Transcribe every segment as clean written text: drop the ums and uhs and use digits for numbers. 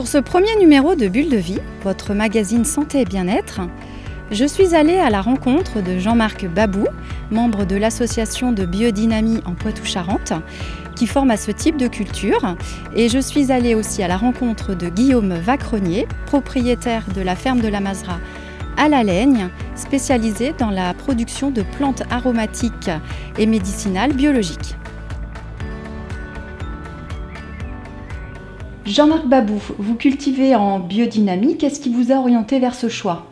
ce premier numéro de Bulle de Vie, votre magazine santé et bien-être, je suis allée à la rencontre de Jean-Marc Babou, membre de l'association de biodynamie en Poitou-Charentes, qui forme à ce type de culture. Et je suis allée aussi à la rencontre de Guillaume Vacrenier, propriétaire de la ferme de la Mazra à La Laigne, spécialisée dans la production de plantes aromatiques et médicinales biologiques. Jean-Marc Babou, vous cultivez en biodynamie. Qu'est-ce qui vous a orienté vers ce choix ?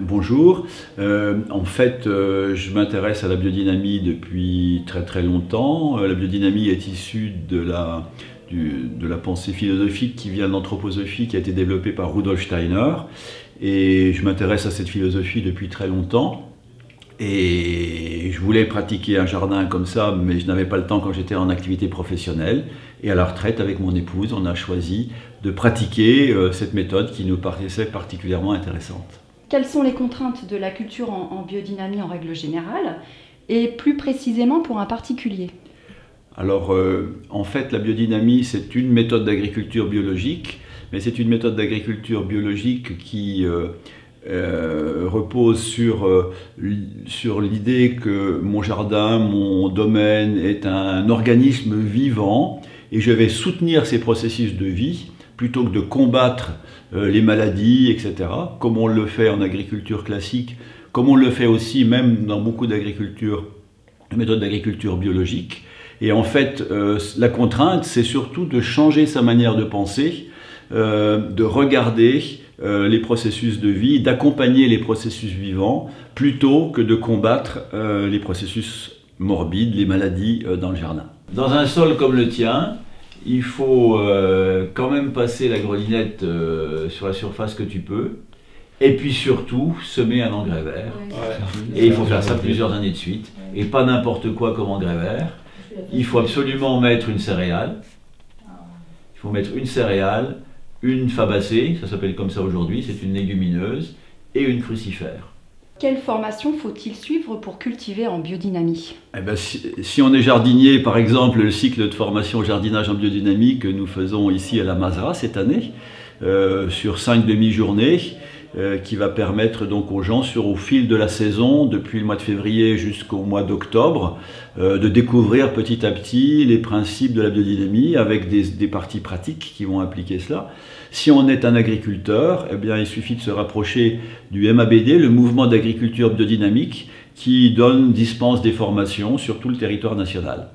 Bonjour, en fait je m'intéresse à la biodynamie depuis très longtemps. La biodynamie est issue de la pensée philosophique qui vient de l'anthroposophie, qui a été développée par Rudolf Steiner, et je m'intéresse à cette philosophie depuis très longtemps. Et je voulais pratiquer un jardin comme ça, mais je n'avais pas le temps quand j'étais en activité professionnelle. Et à la retraite, avec mon épouse, on a choisi de pratiquer cette méthode qui nous paraissait particulièrement intéressante. Quelles sont les contraintes de la culture en biodynamie en règle générale, et plus précisément pour un particulier ? Alors, en fait, la biodynamie, c'est une méthode d'agriculture biologique, mais c'est une méthode d'agriculture biologique qui repose sur l'idée que mon jardin, mon domaine est un organisme vivant et je vais soutenir ces processus de vie plutôt que de combattre les maladies, etc., comme on le fait en agriculture classique, comme on le fait aussi même dans beaucoup d'agriculture, méthodes d'agriculture biologique. Et en fait, la contrainte, c'est surtout de changer sa manière de penser, de regarder les processus de vie, d'accompagner les processus vivants, plutôt que de combattre les processus morbides, les maladies dans le jardin. Dans un sol comme le tien, il faut quand même passer la grelinette sur la surface que tu peux, et puis surtout semer un engrais vert. Ouais. Et il faut faire ça plusieurs années de suite, et pas n'importe quoi comme engrais vert. Il faut absolument mettre une céréale. Il faut mettre une céréale, une fabacée, ça s'appelle comme ça aujourd'hui, c'est une légumineuse, et une crucifère. Quelle formation faut-il suivre pour cultiver en biodynamie ? Eh ben, si on est jardinier, par exemple, le cycle de formation au jardinage en biodynamie que nous faisons ici à la Mazra cette année, sur 5 demi-journées, qui va permettre donc aux gens, au fil de la saison, depuis le mois de février jusqu'au mois d'octobre, de découvrir petit à petit les principes de la biodynamie avec des parties pratiques qui vont impliquer cela. Si on est un agriculteur, eh bien, il suffit de se rapprocher du MABD, le mouvement d'agriculture biodynamique, qui dispense des formations sur tout le territoire national.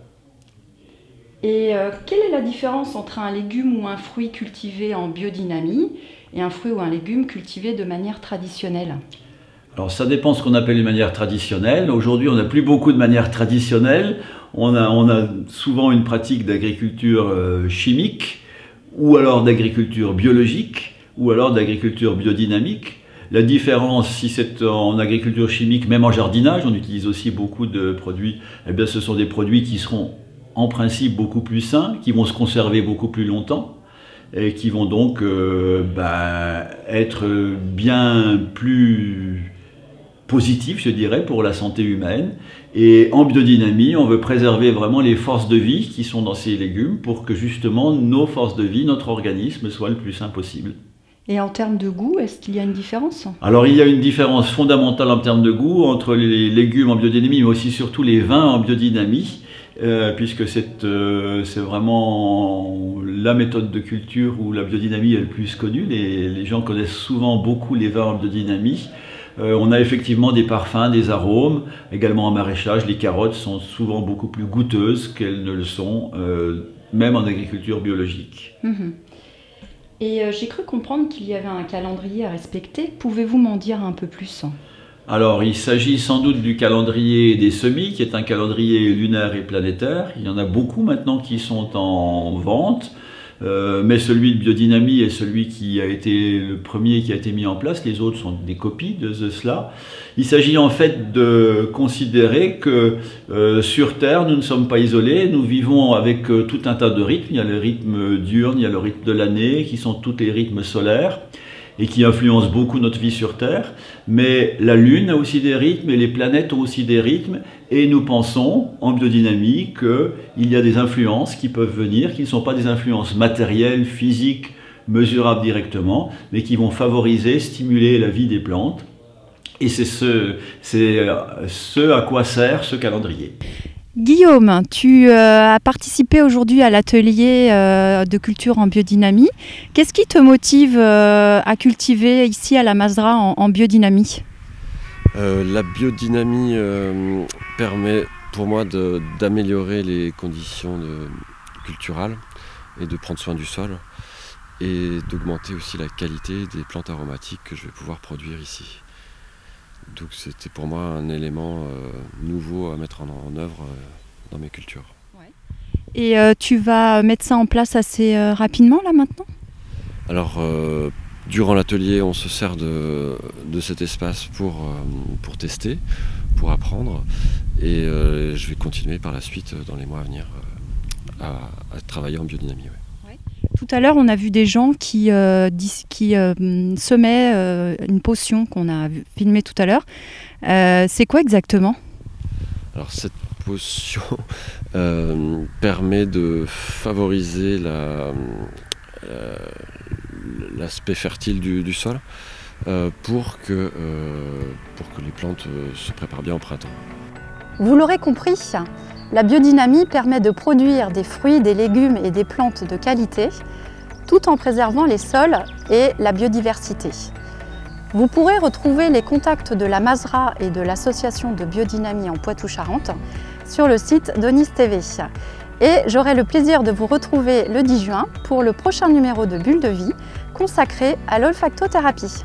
Et quelle est la différence entre un légume ou un fruit cultivé en biodynamie et un fruit ou un légume cultivé de manière traditionnelle ? Alors ça dépend de ce qu'on appelle une manière traditionnelle. Aujourd'hui, on n'a plus beaucoup de manières traditionnelles. On a souvent une pratique d'agriculture chimique, ou alors d'agriculture biologique, ou alors d'agriculture biodynamique. La différence, si c'est en agriculture chimique, même en jardinage, on utilise aussi beaucoup de produits, eh bien ce sont des produits qui seront en principe beaucoup plus sains, qui vont se conserver beaucoup plus longtemps, et qui vont donc être bien plus positifs, je dirais, pour la santé humaine. Et en biodynamie, on veut préserver vraiment les forces de vie qui sont dans ces légumes pour que justement nos forces de vie, notre organisme, soit le plus sain possible. Et en termes de goût, est-ce qu'il y a une différence ? Alors il y a une différence fondamentale en termes de goût entre les légumes en biodynamie, mais aussi surtout les vins en biodynamie, puisque c'est vraiment la méthode de culture où la biodynamie est le plus connue. Les gens connaissent souvent beaucoup les vins en biodynamie. On a effectivement des parfums, des arômes, également en maraîchage. Les carottes sont souvent beaucoup plus goûteuses qu'elles ne le sont, même en agriculture biologique. Mmh. Et j'ai cru comprendre qu'il y avait un calendrier à respecter. Pouvez-vous m'en dire un peu plus ? Alors, il s'agit sans doute du calendrier des semis, qui est un calendrier lunaire et planétaire. Il y en a beaucoup maintenant qui sont en vente. Mais celui de biodynamie est celui qui a été le premier qui a été mis en place. Les autres sont des copies de cela. Il s'agit en fait de considérer que sur Terre, nous ne sommes pas isolés. Nous vivons avec tout un tas de rythmes. Il y a le rythme diurne, il y a le rythme de l'année, qui sont tous les rythmes solaires et qui influencent beaucoup notre vie sur Terre. Mais la Lune a aussi des rythmes et les planètes ont aussi des rythmes. Et nous pensons, en biodynamie, qu'il y a des influences qui peuvent venir, qui ne sont pas des influences matérielles, physiques, mesurables directement, mais qui vont favoriser, stimuler la vie des plantes. Et c'est ce à quoi sert ce calendrier. Guillaume, tu as participé aujourd'hui à l'atelier de culture en biodynamie. Qu'est-ce qui te motive à cultiver ici à la Masra en biodynamie ? La biodynamie permet pour moi d'améliorer les conditions culturales et de prendre soin du sol et d'augmenter aussi la qualité des plantes aromatiques que je vais pouvoir produire ici. Donc c'était pour moi un élément nouveau à mettre en œuvre dans mes cultures. Ouais. Et tu vas mettre ça en place assez rapidement là maintenant ? Alors durant l'atelier on se sert de cet espace pour tester, pour apprendre et je vais continuer par la suite dans les mois à venir à travailler en biodynamie. Ouais. Tout à l'heure, on a vu des gens qui semaient une potion qu'on a filmée tout à l'heure. C'est quoi exactement ? Alors cette potion permet de favoriser l'aspect fertile du sol pour que les plantes se préparent bien au printemps. Vous l'aurez compris, la biodynamie permet de produire des fruits, des légumes et des plantes de qualité, tout en préservant les sols et la biodiversité. Vous pourrez retrouver les contacts de la Masra et de l'association de biodynamie en Poitou-Charentes sur le site d'Onis TV. Et j'aurai le plaisir de vous retrouver le 10 juin pour le prochain numéro de Bulle de Vie consacré à l'olfactothérapie.